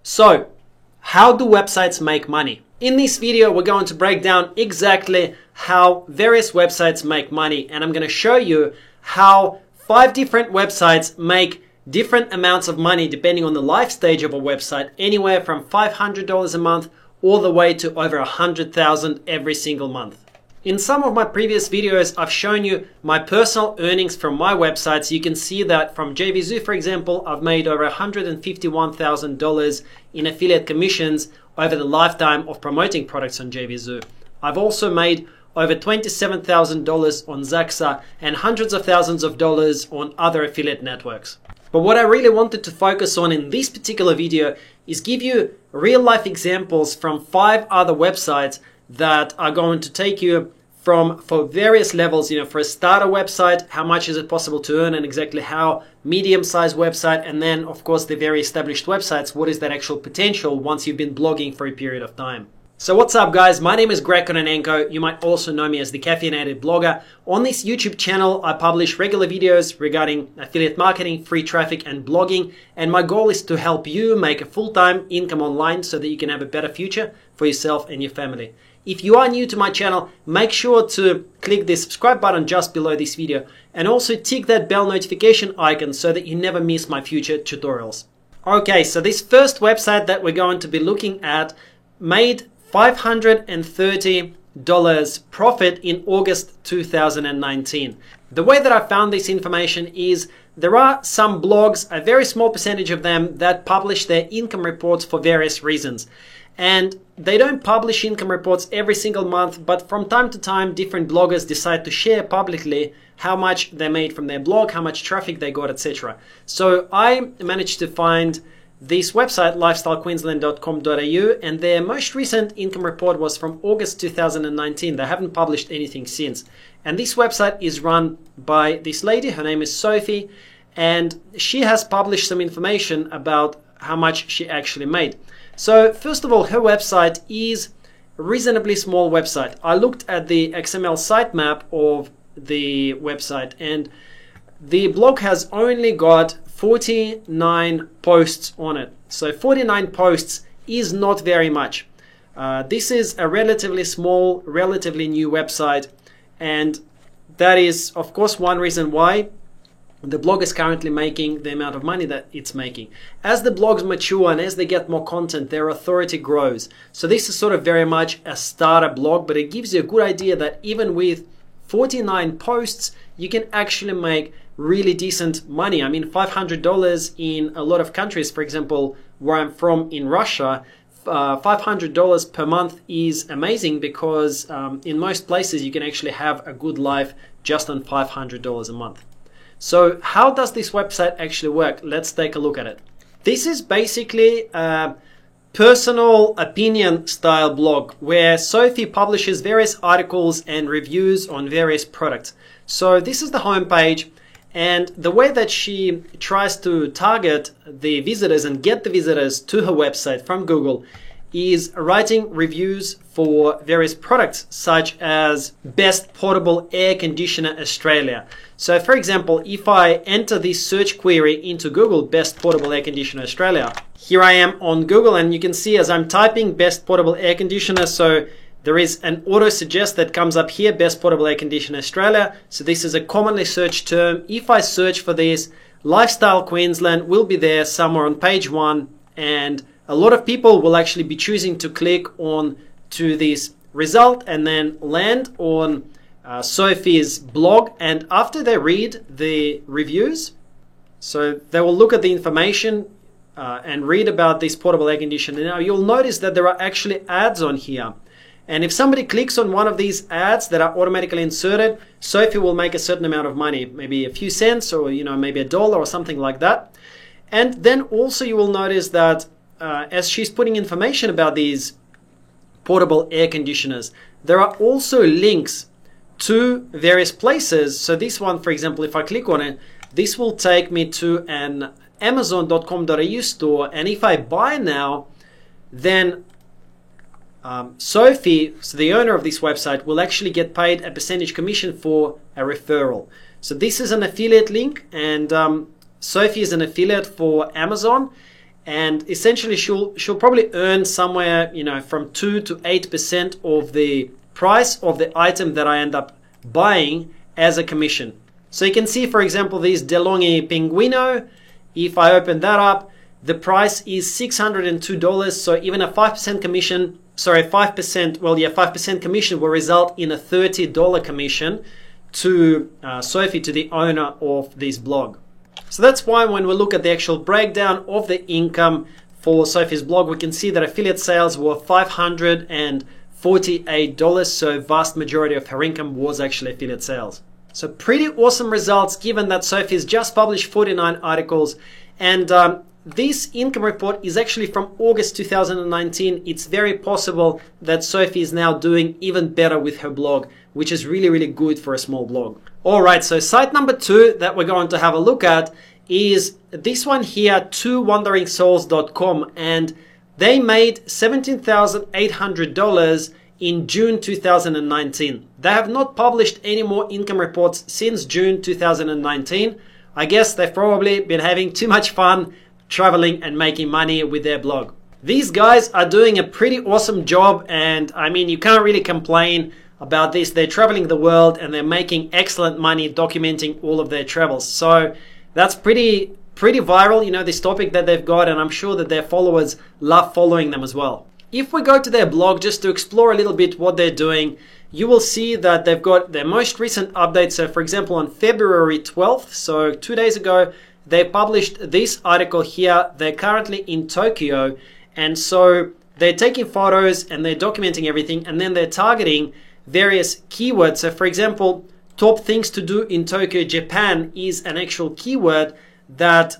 So, how do websites make money? In this video, we're going to break down exactly how various websites make money, and I'm going to show you how 5 different websites make different amounts of money depending on the life stage of a website, anywhere from $500 a month all the way to over $100,000 every single month. In some of my previous videos, I've shown you my personal earnings from my websites. You can see that from JVZoo, for example, I've made over $151,000 in affiliate commissions over the lifetime of promoting products on JVZoo. I've also made over $27,000 on Zaxa and hundreds of thousands of dollars on other affiliate networks. But what I really wanted to focus on in this particular video is give you real life examples from 5 other websites that are going to take you for various levels, for a starter website, how much is it possible to earn, and exactly how medium-sized website, and then of course the very established websites, what is that actual potential once you've been blogging for a period of time. So what's up guys, my name is Greg Kononenko. You might also know me as the Caffeinated Blogger. On this YouTube channel, I publish regular videos regarding affiliate marketing, free traffic and blogging. And my goal is to help you make a full-time income online so that you can have a better future for yourself and your family. If you are new to my channel, make sure to click the subscribe button just below this video and also tick that bell notification icon so that you never miss my future tutorials. Okay, so this first website that we're going to be looking at made $530 profit in August 2019. The way that I found this information is there are some blogs, a very small percentage of them, that publish their income reports for various reasons. And they don't publish income reports every single month, but from time to time, different bloggers decide to share publicly how much they made from their blog, how much traffic they got, etc. So I managed to find this website, lifestylequeensland.com.au, and their most recent income report was from August 2019. They haven't published anything since. And this website is run by this lady. Her name is Sophie, and she has published some information about how much she actually made. So first of all, her website is a reasonably small website. I looked at the XML sitemap of the website, and the blog has only got 49 posts on it. So 49 posts is not very much. This is a relatively small, relatively new website, and that is of course one reason why the blog is currently making the amount of money that it's making. As the blogs mature and as they get more content, their authority grows. So this is sort of very much a starter blog, but it gives you a good idea that even with 49 posts, you can actually make really decent money. I mean, $500 in a lot of countries, for example, where I'm from in Russia, $500 per month is amazing because in most places you can actually have a good life just on $500 a month. So how does this website actually work? Let's take a look at it. This is basically a personal opinion style blog where Sophie publishes various articles and reviews on various products. So this is the homepage, and the way that she tries to target the visitors and get the visitors to her website from Google is writing reviews for various products such as Best Portable Air Conditioner Australia. So for example, if I enter this search query into Google, Best Portable Air Conditioner Australia, here I am on Google, and you can see as I'm typing Best Portable Air Conditioner, so there is an auto suggest that comes up here, Best Portable Air Conditioner Australia. So this is a commonly searched term. If I search for this, Lifestyle Queensland will be there somewhere on page 1, and a lot of people will actually be choosing to click on to this result and then land on Sophie's blog. And after they read the reviews, so they will look at the information and read about this portable air conditioner. Now you'll notice that there are actually ads on here. And if somebody clicks on one of these ads that are automatically inserted, Sophie will make a certain amount of money, maybe a few cents or maybe $1 or something like that. And then also you will notice that as she's putting information about these portable air conditioners, there are also links to various places. So this one, for example, if I click on it, this will take me to an Amazon.com.au store, and if I buy now, then Sophie, so the owner of this website, will actually get paid a percentage commission for a referral. So this is an affiliate link, and Sophie is an affiliate for Amazon, and essentially she'll probably earn somewhere, from 2 to 8% of the price of the item that I end up buying as a commission. So you can see, for example, this DeLonghi Pinguino. If I open that up, the price is $602. So even a 5% commission, 5% commission will result in a $30 commission to Sophie, to the owner of this blog. So that's why when we look at the actual breakdown of the income for Sophie's blog, we can see that affiliate sales were $548. So vast majority of her income was actually affiliate sales. So pretty awesome results given that Sophie's just published 49 articles, and this income report is actually from August 2019. It's very possible that Sophie is now doing even better with her blog, which is really, really good for a small blog. Alright, so site number 2 that we're going to have a look at is this one here, twowanderingsouls.com, and they made $17,800 in June 2019. They have not published any more income reports since June 2019. I guess they've probably been having too much fun traveling and making money with their blog. These guys are doing a pretty awesome job, and I mean, you can't really complain about this. They're traveling the world and they're making excellent money documenting all of their travels. So that's pretty viral, this topic that they've got, and I'm sure that their followers love following them as well. If we go to their blog just to explore a little bit what they're doing, you will see that they've got their most recent update. So for example, on February 12th, so 2 days ago, they published this article here. They're currently in Tokyo, and so they're taking photos and they're documenting everything, and then they're targeting various keywords. So for example, top things to do in Tokyo, Japan is an actual keyword that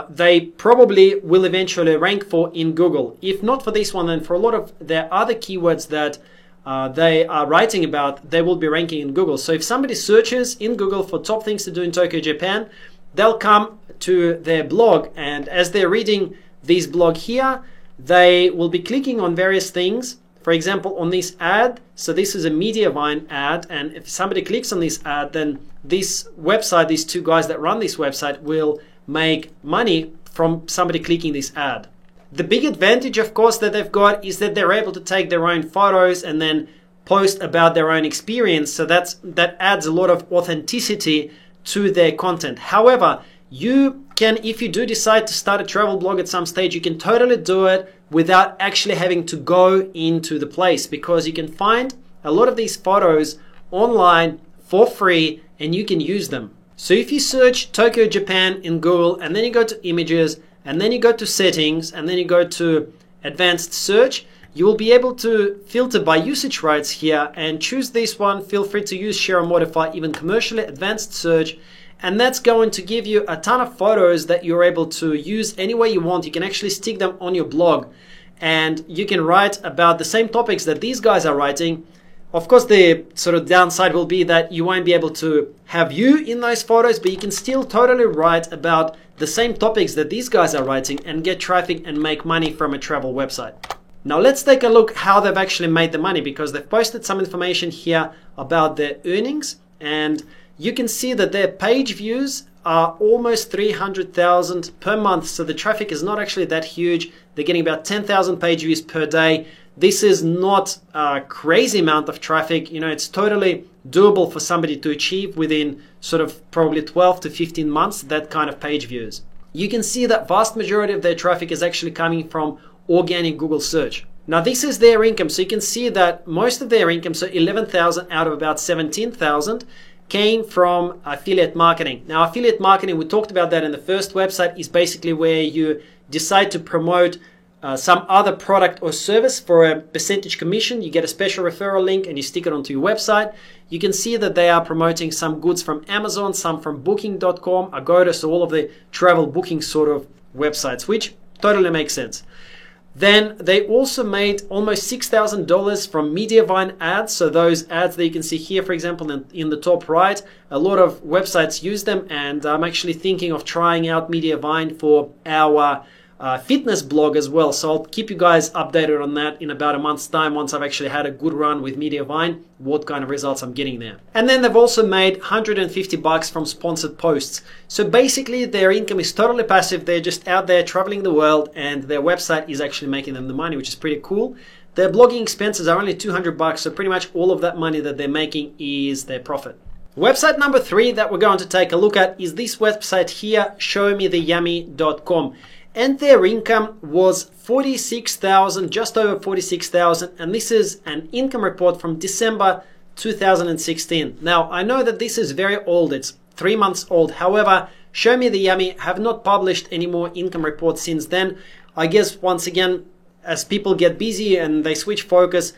they probably will eventually rank for in Google. If not for this one, then for a lot of their other keywords that they are writing about, they will be ranking in Google. So if somebody searches in Google for top things to do in Tokyo, Japan, they'll come to their blog, and as they're reading this blog here, they will be clicking on various things. For example, on this ad, so this is a Mediavine ad, and if somebody clicks on this ad, then this website, these two guys that run this website, will make money from somebody clicking this ad. The big advantage, of course, that they've got is that they're able to take their own photos and then post about their own experience. So that adds a lot of authenticity to their content. However, you can, if you do decide to start a travel blog at some stage, you can totally do it without actually having to go into the place, because you can find a lot of these photos online for free and you can use them. So if you search Tokyo, Japan in Google, and then you go to images, and then you go to settings, and then you go to advanced search, you will be able to filter by usage rights here and choose this one. Feel free to use, share, or modify, even commercially, advanced search. And that's going to give you a ton of photos that you're able to use any way you want. You can actually stick them on your blog, and you can write about the same topics that these guys are writing. Of course, the sort of downside will be that you won't be able to have you in those photos, but you can still totally write about the same topics that these guys are writing and get traffic and make money from a travel website. Now let's take a look how they've actually made the money, because they've posted some information here about their earnings, and you can see that their page views are almost 300,000 per month. So the traffic is not actually that huge. They're getting about 10,000 page views per day. This is not a crazy amount of traffic. It's totally doable for somebody to achieve within sort of probably 12 to 15 months, that kind of page views. You can see that vast majority of their traffic is actually coming from organic Google search. Now this is their income. So you can see that most of their income, so 11,000 out of about 17,000, came from affiliate marketing. Now affiliate marketing, we talked about that in the first website, is basically where you decide to promote some other product or service for a percentage commission. You get a special referral link and you stick it onto your website. You can see that they are promoting some goods from Amazon, some from Booking.com, Agoda, so all of the travel booking sort of websites, which totally makes sense. Then they also made almost $6,000 from Mediavine ads. So those ads that you can see here, for example, in the top right, a lot of websites use them, and I'm actually thinking of trying out Mediavine for our fitness blog as well. So I'll keep you guys updated on that in about a month's time once I've actually had a good run with Mediavine, what kind of results I'm getting there. And then they've also made $150 from sponsored posts. So basically their income is totally passive. They're just out there traveling the world and their website is actually making them the money, which is pretty cool. Their blogging expenses are only $200, so pretty much all of that money that they're making is their profit. Website number 3 that we're going to take a look at is this website here, showmetheyummy.com. And their income was $46,000, just over $46,000, and this is an income report from December 2016. Now, I know that this is very old, it's 3 months old. However, Show Me the Yummy have not published any more income reports since then. I guess once again, as people get busy and they switch focus,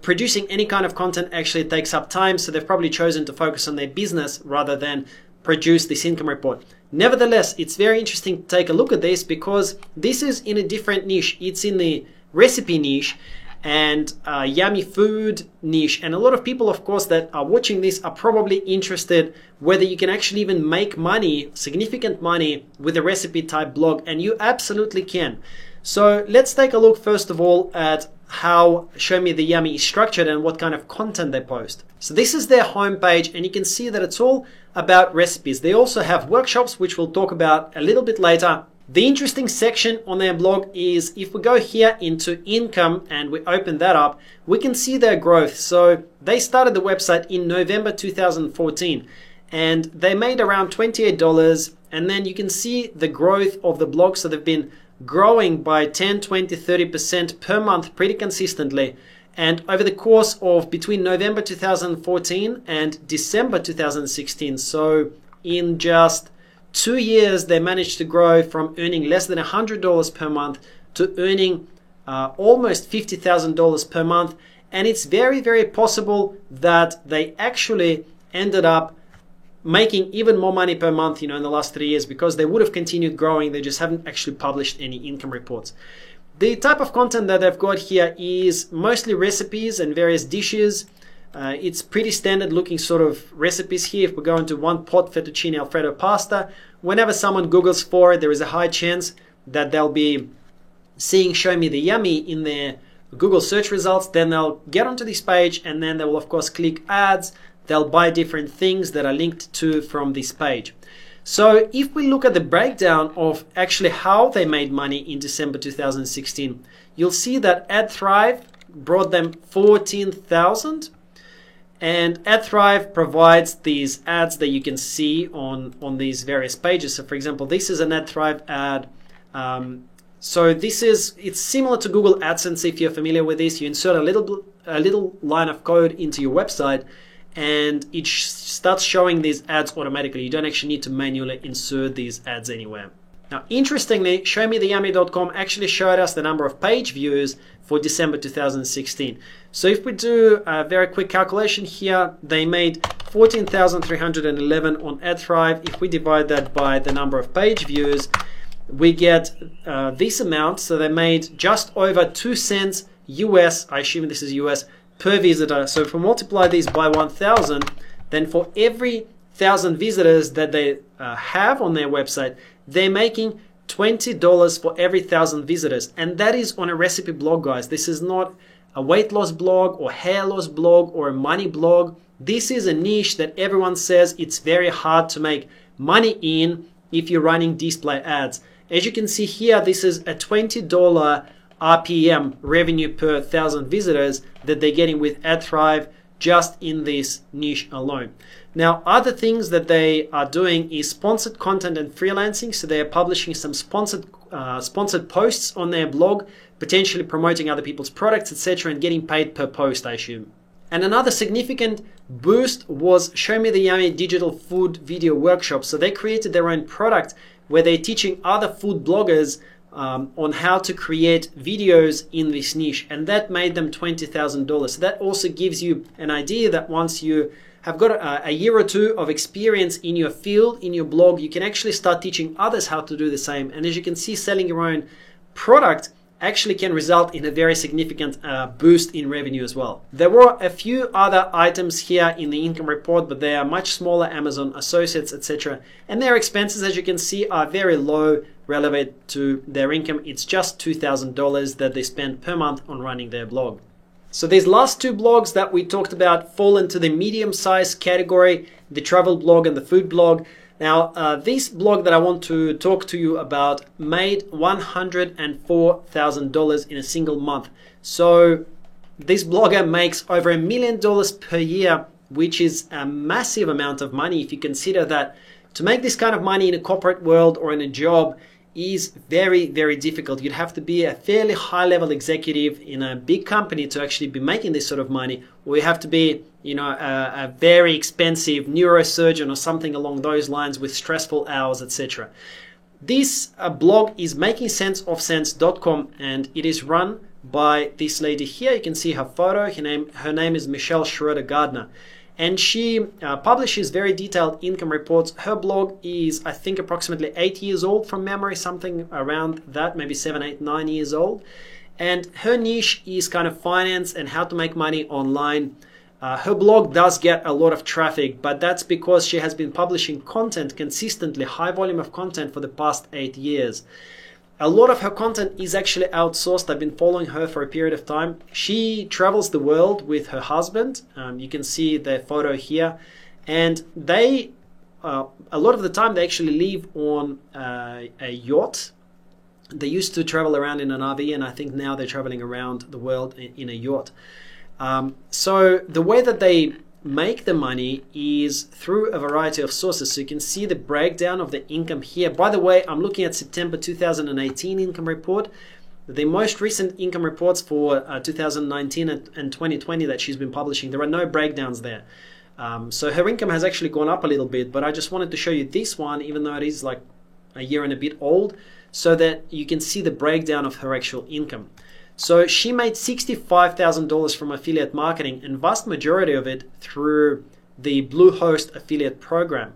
producing any kind of content actually takes up time, so they've probably chosen to focus on their business rather than produce this income report. Nevertheless, it's very interesting to take a look at this because this is in a different niche. It's in the recipe niche and yummy food niche. And a lot of people, of course, that are watching this are probably interested whether you can actually even make money, significant money, with a recipe type blog, and you absolutely can. So let's take a look first of all at how Show Me the Yummy is structured and what kind of content they post. So this is their homepage, and you can see that it's all about recipes. They also have workshops, which we'll talk about a little bit later. The interesting section on their blog is if we go here into income and we open that up, we can see their growth. So they started the website in November 2014 and they made around $28, and then you can see the growth of the blog. So they've been growing by 10, 20, 30% per month pretty consistently. And over the course of between November 2014 and December 2016, so in just 2 years, they managed to grow from earning less than $100 per month to earning almost $50,000 per month. And it's very, very possible that they actually ended up making even more money per month, in the last 3 years, because they would have continued growing. They just haven't actually published any income reports. The type of content that they've got here is mostly recipes and various dishes. It's pretty standard looking sort of recipes here. If we go into one pot fettuccine alfredo pasta, whenever someone Googles for it, there is a high chance that they'll be seeing Show Me the Yummy in their Google search results. Then they'll get onto this page and then they will of course click ads. They'll buy different things that are linked to from this page. So if we look at the breakdown of actually how they made money in December 2016, you'll see that AdThrive brought them $14,000, and AdThrive provides these ads that you can see on these various pages. So for example, this is an AdThrive ad. It's similar to Google AdSense. If you're familiar with this, you insert a little line of code into your website and it starts showing these ads automatically. You don't actually need to manually insert these ads anywhere. Now, interestingly, showmetheyummy.com actually showed us the number of page views for December 2016. So if we do a very quick calculation here, they made 14,311 on AdThrive. If we divide that by the number of page views, we get this amount. So they made just over 2 cents US, I assume this is US, per visitor. So if we multiply these by 1,000, then for every 1,000 visitors that they have on their website, they're making $20 for every 1,000 visitors. And that is on a recipe blog, guys. This is not a weight loss blog or hair loss blog or a money blog. This is a niche that everyone says it's very hard to make money in if you're running display ads. As you can see here, this is a $20 RPM, revenue per 1,000 visitors, that they're getting with AdThrive just in this niche alone. Now, other things that they are doing is sponsored content and freelancing. So they are publishing some sponsored posts on their blog, potentially promoting other people's products, etc., and getting paid per post, I assume. And another significant boost was Show Me the Yummy digital food video workshop. So they created their own product where they're teaching other food bloggers on how to create videos in this niche, and that made them $20,000. So that also gives you an idea that once you have got a year or two of experience in your field, in your blog, you can actually start teaching others how to do the same. And as you can see, selling your own product actually can result in a very significant boost in revenue as well. There were a few other items here in the income report, but they are much smaller: Amazon Associates, etc. And their expenses, as you can see, are very low relative to their income. It's just $2,000 that they spend per month on running their blog. So these last two blogs that we talked about fall into the medium-sized category, the travel blog and the food blog. Now, this blog that I want to talk to you about made $104,000 in a single month. So this blogger makes over $1 million per year, which is a massive amount of money if you consider that to make this kind of money in a corporate world or in a job is very, very difficult. You'd have to be a fairly high-level executive in a big company to actually be making this sort of money, or you have to be, a very expensive neurosurgeon or something along those lines with stressful hours, etc. This blog is makingsenseofsense.com, and it is run by this lady here. You can see her photo. Her name is Michelle Schroeder Gardner. And she publishes very detailed income reports. Her blog is, I think, approximately 8 years old from memory, something around that, maybe 7, 8, 9 years old. And her niche is kind of finance and how to make money online. Her blog does get a lot of traffic, but that's because she has been publishing content consistently, high volume of content for the past 8 years. A lot of her content is actually outsourced. I've been following her for a period of time. She travels the world with her husband. You can see the photo here. And they, a lot of the time, they actually live on a yacht. They used to travel around in an RV, and I think now they're traveling around the world in a yacht. So the way that they make the money is through a variety of sources. So you can see the breakdown of the income here. By the way, I'm looking at September 2018 income report. The most recent income reports for 2019 and 2020 that she's been publishing, there are no breakdowns there. So her income has actually gone up a little bit, but I just wanted to show you this one, even though it is like a year and a bit old, so that you can see the breakdown of her actual income. So she made $65,000 from affiliate marketing, and vast majority of it through the Bluehost affiliate program.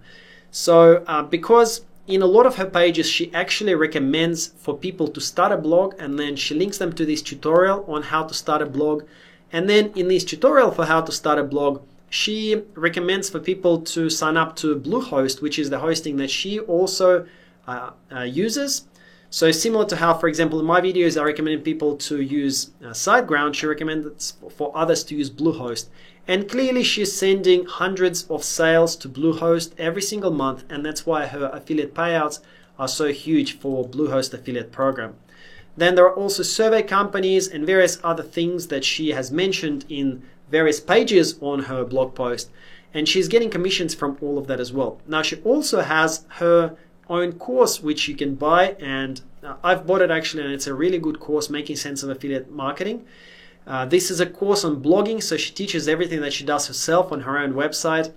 So because in a lot of her pages, she actually recommends for people to start a blog, and then she links them to this tutorial on how to start a blog. And then in this tutorial for how to start a blog, she recommends for people to sign up to Bluehost, which is the hosting that she also uses. So similar to how, for example, in my videos, I recommend people to use SiteGround, she recommends for others to use Bluehost. And clearly she's sending hundreds of sales to Bluehost every single month, and that's why her affiliate payouts are so huge for Bluehost affiliate program. Then there are also survey companies and various other things that she has mentioned in various pages on her blog post, and she's getting commissions from all of that as well. Now she also has her own course which you can buy, and I've bought it actually, and it's a really good course, Making Sense of Affiliate Marketing. This is a course on blogging, so she teaches everything that she does herself on her own website,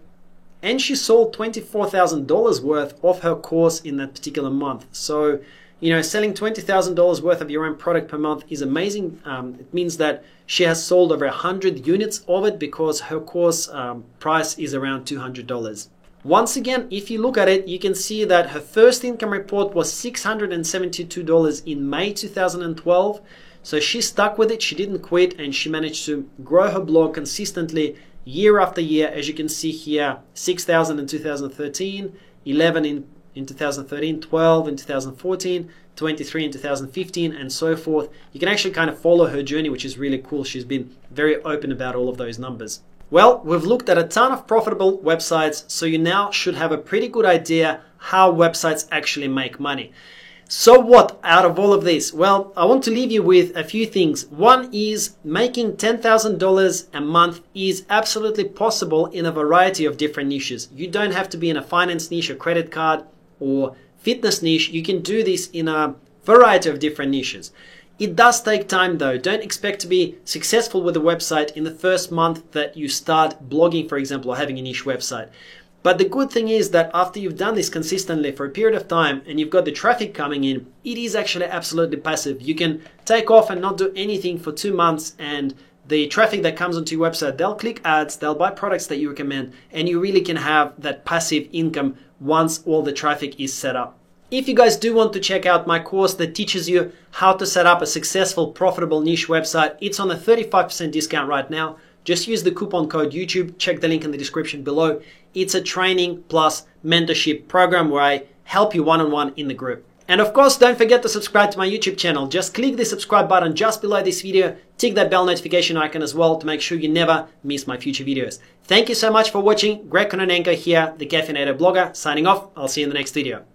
and she sold $24,000 worth of her course in that particular month. So selling $20,000 worth of your own product per month is amazing. It means that she has sold over 100 units of it because her course price is around $200. Once again, if you look at it, you can see that her first income report was $672 in May 2012. So she stuck with it, she didn't quit, and she managed to grow her blog consistently year after year. As you can see here, 6,000 in 2013, 11 in 2013, 12 in 2014, 23 in 2015, and so forth. You can actually kind of follow her journey, which is really cool. She's been very open about all of those numbers. Well, we've looked at a ton of profitable websites, so you now should have a pretty good idea how websites actually make money. So what out of all of this? Well, I want to leave you with a few things. One is making $10,000 a month is absolutely possible in a variety of different niches. You don't have to be in a finance niche, a credit card, or fitness niche. You can do this in a variety of different niches. It does take time though. Don't expect to be successful with a website in the first month that you start blogging, for example, or having a niche website. But the good thing is that after you've done this consistently for a period of time and you've got the traffic coming in, it is actually absolutely passive. You can take off and not do anything for 2 months, and the traffic that comes onto your website, they'll click ads, they'll buy products that you recommend, and you really can have that passive income once all the traffic is set up. If you guys do want to check out my course that teaches you how to set up a successful, profitable niche website, it's on a 35% discount right now. Just use the coupon code YouTube. Check the link in the description below. It's a training plus mentorship program where I help you one-on-one in the group. And of course, don't forget to subscribe to my YouTube channel. Just click the subscribe button just below this video. Tick that bell notification icon as well to make sure you never miss my future videos. Thank you so much for watching. Greg Kononenko here, the Caffeinator blogger, signing off. I'll see you in the next video.